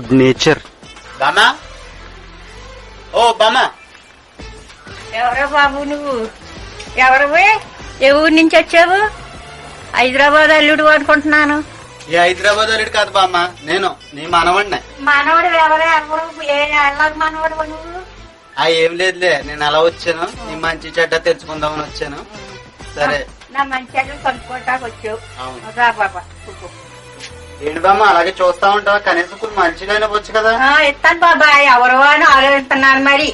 Good nature. బామా, ఓ బామా, ఎవరో బాబు నువ్వు? ఎవరు? ఏ ఊరు నుంచి వచ్చావు? హైదరాబాద్ అల్లుడు అనుకుంటున్నాను. ఈ హైదరాబాద్ అల్లుడు కాదు బామ్మ, నేను నీ మనవడినే. మనవడు ఎవరు? ఎలా మనవడు నువ్వు? ఏం లేదులే, నేను అలా వచ్చాను, నీ మంచి చెడ్డ తెచ్చుకుందామని వచ్చాను. సరే, నా మంచి అల్లుడు కొనుక్కోటానికి వచ్చావు. అవును. రా బాబా. ఏంటి బామ్మ అలాగే చూస్తా ఉంటావా? కనీసం కొన్ని మంచిగా వచ్చు కదా. ఇస్తాను బాబా, ఎవరు అని ఆలోచిస్తున్నాను మరి.